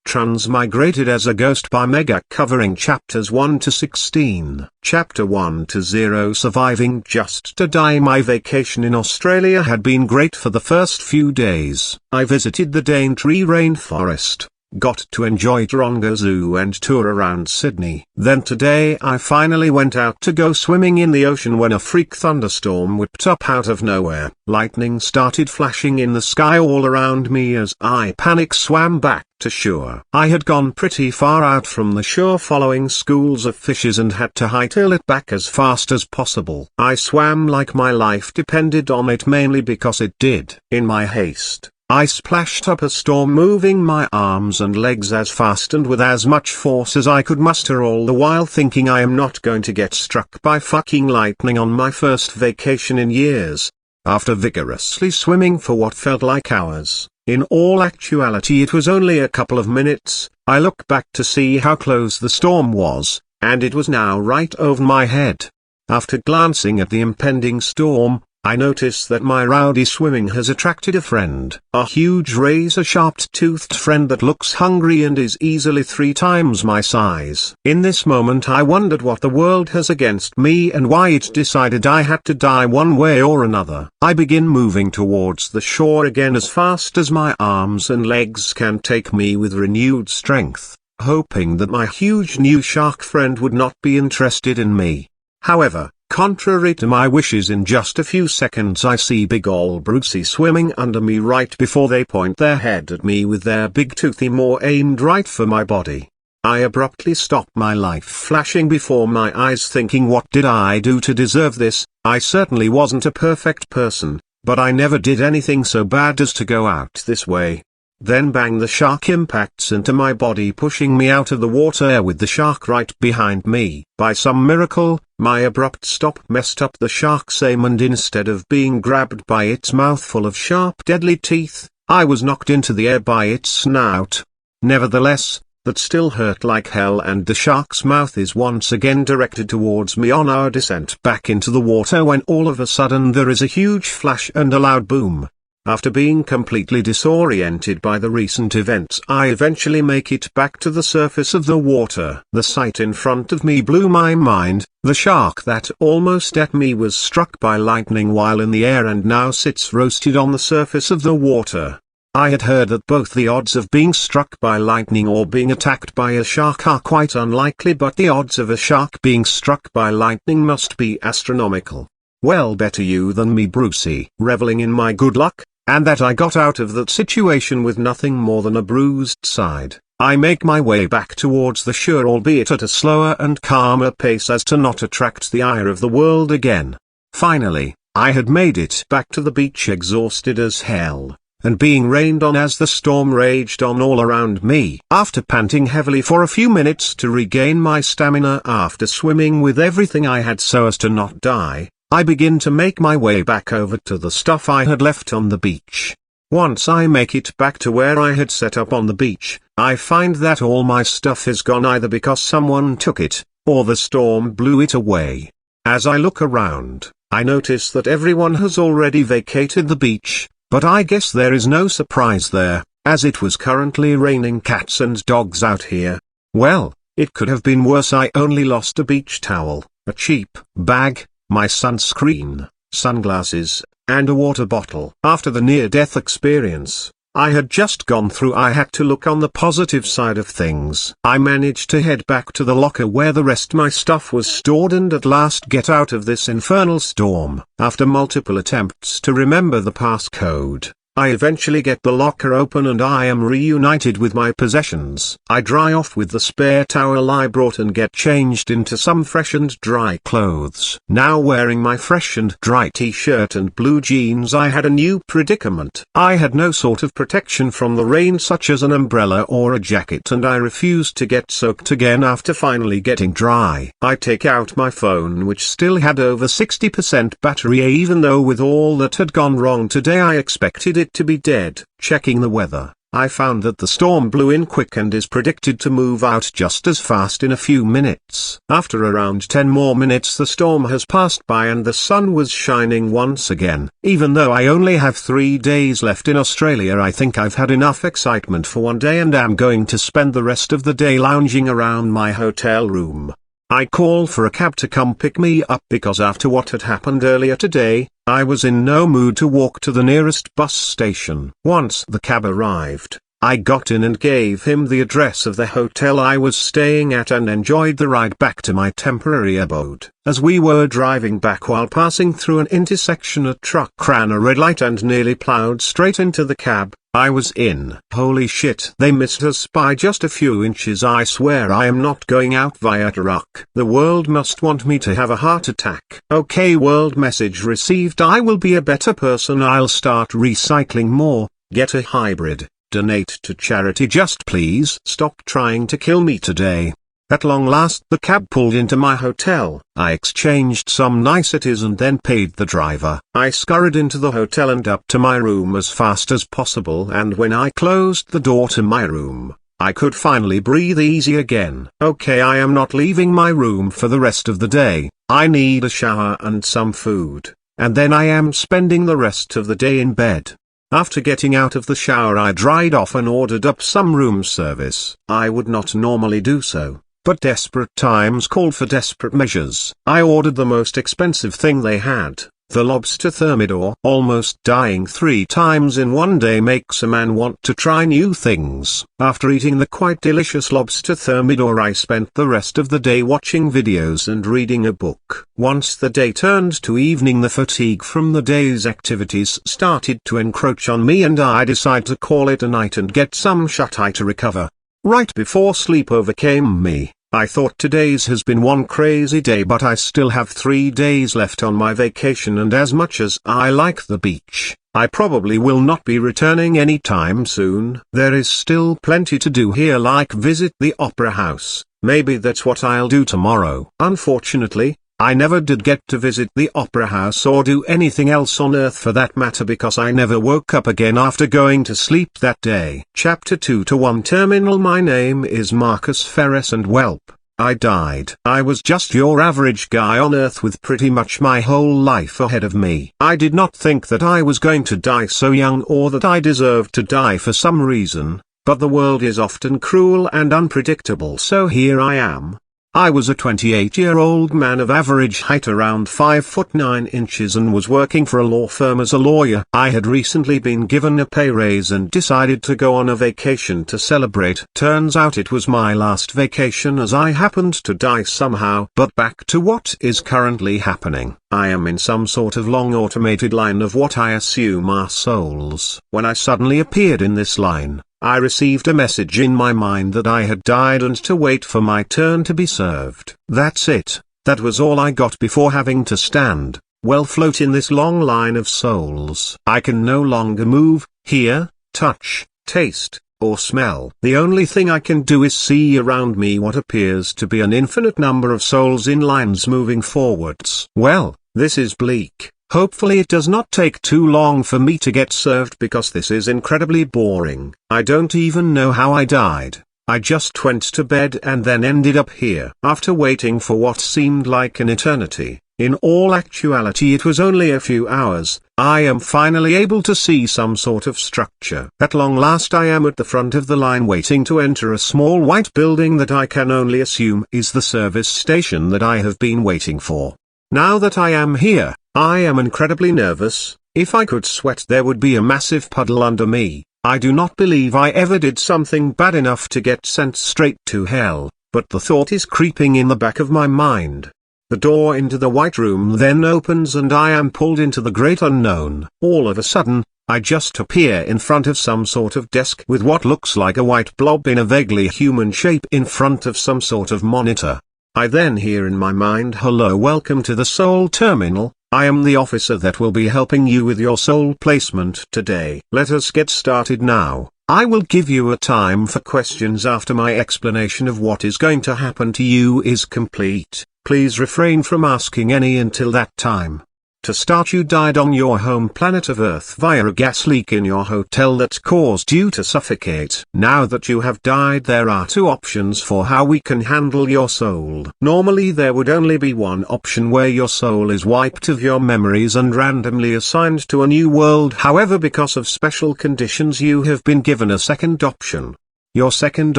Transmigrated as a Ghost by Mega, covering chapters 1 to 16. Chapter 1 to 0, Surviving Just to Die. My vacation in Australia had been great for the first few days. I visited the Daintree rainforest, got to enjoy Taronga Zoo and tour around Sydney. Then today I finally went out to go swimming in the ocean when a freak thunderstorm whipped up out of nowhere. Lightning started flashing in the sky all around me as I panic swam back to shore. I had gone pretty far out from the shore following schools of fishes and had to hightail it back as fast as possible. I swam like my life depended on it, mainly because it did. In my haste, I splashed up a storm, moving my arms and legs as fast and with as much force as I could muster, all the while thinking I am not going to get struck by fucking lightning on my first vacation in years. After vigorously swimming for what felt like hours, in all actuality it was only a couple of minutes, I look back to see how close the storm was, and it was now right over my head. After glancing at the impending storm, I notice that my rowdy swimming has attracted a friend. A huge razor-sharp-toothed friend that looks hungry and is easily 3 times my size. In this moment I wondered what the world has against me and why it decided I had to die one way or another. I begin moving towards the shore again as fast as my arms and legs can take me with renewed strength, hoping that my huge new shark friend would not be interested in me. However, contrary to my wishes, in just a few seconds I see big ol' Brucey swimming under me right before they point their head at me with their big toothy maw aimed right for my body. I abruptly stop, my life flashing before my eyes, thinking, what did I do to deserve this? I certainly wasn't a perfect person, but I never did anything so bad as to go out this way. Then bang, the shark impacts into my body, pushing me out of the water with the shark right behind me. By some miracle, my abrupt stop messed up the shark's aim, and instead of being grabbed by its mouthful of sharp deadly teeth, I was knocked into the air by its snout. Nevertheless, that still hurt like hell, and the shark's mouth is once again directed towards me on our descent back into the water, when all of a sudden there is a huge flash and a loud boom. After being completely disoriented by the recent events, I eventually make it back to the surface of the water. The sight in front of me blew my mind. The shark that almost ate me was struck by lightning while in the air and now sits roasted on the surface of the water. I had heard that both the odds of being struck by lightning or being attacked by a shark are quite unlikely, but the odds of a shark being struck by lightning must be astronomical. Well, better you than me, Brucey. Reveling in my good luck, and that I got out of that situation with nothing more than a bruised side, I make my way back towards the shore, albeit at a slower and calmer pace as to not attract the ire of the world again. Finally, I had made it back to the beach, exhausted as hell, and being rained on as the storm raged on all around me. After panting heavily for a few minutes to regain my stamina after swimming with everything I had so as to not die, I begin to make my way back over to the stuff I had left on the beach. Once I make it back to where I had set up on the beach, I find that all my stuff is gone, either because someone took it, or the storm blew it away. As I look around, I notice that everyone has already vacated the beach, but I guess there is no surprise there, as it was currently raining cats and dogs out here. Well, it could have been worse. I only lost a beach towel, a cheap bag, my sunscreen, sunglasses, and a water bottle. After the near-death experience I had just gone through, I had to look on the positive side of things. I managed to head back to the locker where the rest my stuff was stored and at last get out of this infernal storm. After multiple attempts to remember the passcode, I eventually get the locker open and I am reunited with my possessions. I dry off with the spare towel I brought and get changed into some fresh and dry clothes. Now wearing my fresh and dry t-shirt and blue jeans, I had a new predicament. I had no sort of protection from the rain such as an umbrella or a jacket, and I refused to get soaked again after finally getting dry. I take out my phone, which still had over 60% battery, even though with all that had gone wrong today I expected it to be dead. Checking the weather, I found that the storm blew in quick and is predicted to move out just as fast in a few minutes. After around 10 more minutes the storm has passed by and the sun was shining once again. Even though I only have 3 days left in Australia, I think I've had enough excitement for one day and am going to spend the rest of the day lounging around my hotel room. I called for a cab to come pick me up because after what had happened earlier today, I was in no mood to walk to the nearest bus station. Once the cab arrived, I got in and gave him the address of the hotel I was staying at and enjoyed the ride back to my temporary abode. As we were driving back while passing through an intersection, a truck ran a red light and nearly plowed straight into the cab I was in. Holy shit, they missed us by just a few inches. I swear I am not going out via truck. The world must want me to have a heart attack. Okay, world message received. I will be a better person. I'll start recycling more, get a hybrid, donate to charity. Just please stop trying to kill me today. At long last the cab pulled into my hotel. I exchanged some niceties and then paid the driver. I scurried into the hotel and up to my room as fast as possible, and when I closed the door to my room, I could finally breathe easy again. Okay, I am not leaving my room for the rest of the day. I need a shower and some food, and then I am spending the rest of the day in bed. After getting out of the shower I dried off and ordered up some room service. I would not normally do so, but desperate times called for desperate measures. I ordered the most expensive thing they had, the lobster thermidor. Almost dying 3 times in one day makes a man want to try new things. After eating the quite delicious lobster thermidor, I spent the rest of the day watching videos and reading a book. Once the day turned to evening, the fatigue from the day's activities started to encroach on me and I decided to call it a night and get some shut-eye to recover. Right before sleep overcame me, I thought today's has been one crazy day, but I still have 3 days left on my vacation, and as much as I like the beach, I probably will not be returning anytime soon. There is still plenty to do here, like visit the opera house. Maybe that's what I'll do tomorrow. Unfortunately, I never did get to visit the opera house or do anything else on Earth for that matter, because I never woke up again after going to sleep that day. Chapter 2 to 1 Terminal. My name is Marcus Ferris and welp, I died. I was just your average guy on Earth with pretty much my whole life ahead of me. I did not think that I was going to die so young or that I deserved to die for some reason, but the world is often cruel and unpredictable, so here I am. I was a 28-year-old man of average height, around 5 foot 9 inches, and was working for a law firm as a lawyer. I had recently been given a pay raise and decided to go on a vacation to celebrate. Turns out it was my last vacation, as I happened to die somehow. But back to what is currently happening. I am in some sort of long automated line of what I assume are souls. When I suddenly appeared in this line, I received a message in my mind that I had died and to wait for my turn to be served. That's it. That was all I got before having to stand, float in this long line of souls. I can no longer move, hear, touch, taste, or smell. The only thing I can do is see around me what appears to be an infinite number of souls in lines moving forwards. Well, this is bleak. Hopefully it does not take too long for me to get served, because this is incredibly boring. I don't even know how I died. I just went to bed and then ended up here. After waiting for what seemed like an eternity, in all actuality it was only a few hours, I am finally able to see some sort of structure. At long last I am at the front of the line waiting to enter a small white building that I can only assume is the service station that I have been waiting for. Now that I am here, I am incredibly nervous. If I could sweat there would be a massive puddle under me. I do not believe I ever did something bad enough to get sent straight to hell, but the thought is creeping in the back of my mind. The door into the white room then opens and I am pulled into the great unknown. All of a sudden, I just appear in front of some sort of desk with what looks like a white blob in a vaguely human shape in front of some sort of monitor. I then hear in my mind, "Hello, welcome to the Soul Terminal. I am the officer that will be helping you with your soul placement today. Let us get started now. I will give you a time for questions after my explanation of what is going to happen to you is complete. Please refrain from asking any until that time." To start, you died on your home planet of Earth via a gas leak in your hotel that caused you to suffocate. Now that you have died, there are two options for how we can handle your soul. Normally there would only be one option, where your soul is wiped of your memories and randomly assigned to a new world. However, because of special conditions, you have been given a second option. Your second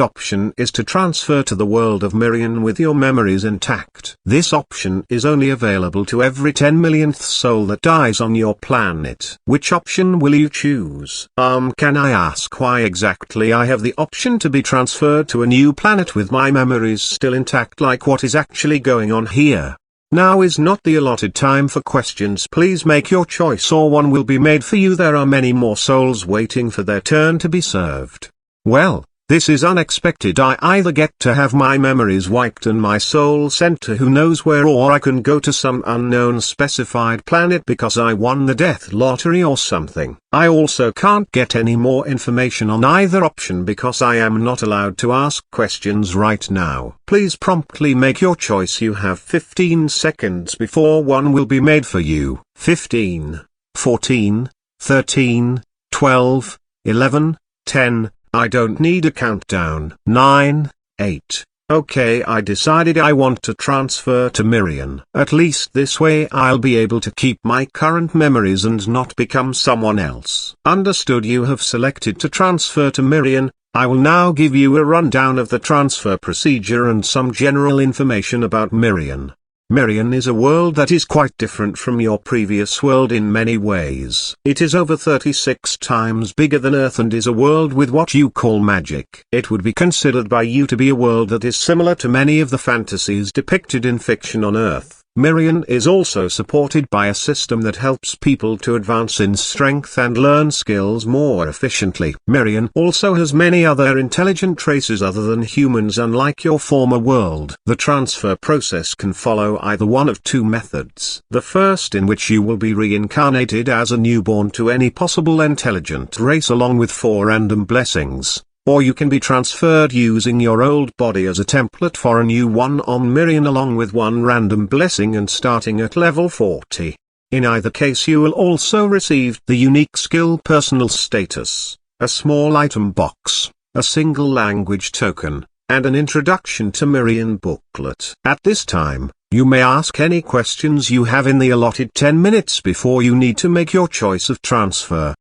option is to transfer to the world of Miriam with your memories intact. This option is only available to every 10 millionth soul that dies on your planet. Which option will you choose? Can I ask why exactly I have the option to be transferred to a new planet with my memories still intact? Like, what is actually going on here? Now is not the allotted time for questions. Please make your choice, or one will be made for you. There are many more souls waiting for their turn to be served. Well, this is unexpected. I either get to have my memories wiped and my soul sent to who knows where, or I can go to some unknown specified planet because I won the death lottery or something. I also can't get any more information on either option because I am not allowed to ask questions right now. Please promptly make your choice. You have 15 seconds before one will be made for you. 15, 14, 13, 12, 11, 10. I don't need a countdown. 9, 8. Okay, I decided I want to transfer to Miriam. At least this way I'll be able to keep my current memories and not become someone else. Understood. You have selected to transfer to Miriam. I will now give you a rundown of the transfer procedure and some general information about Miriam. Miriam is a world that is quite different from your previous world in many ways. It is over 36 times bigger than Earth and is a world with what you call magic. It would be considered by you to be a world that is similar to many of the fantasies depicted in fiction on Earth. Miriam is also supported by a system that helps people to advance in strength and learn skills more efficiently. Miriam also has many other intelligent races other than humans. Unlike your former world, the transfer process can follow either one of two methods. The first, in which you will be reincarnated as a newborn to any possible intelligent race along with 4 random blessings. Or you can be transferred using your old body as a template for a new one on Miriam along with 1 random blessing and starting at level 40. In either case you will also receive the unique skill personal status, a small item box, a single language token, and an introduction to Miriam booklet. At this time, you may ask any questions you have in the allotted 10 minutes before you need to make your choice of transfer.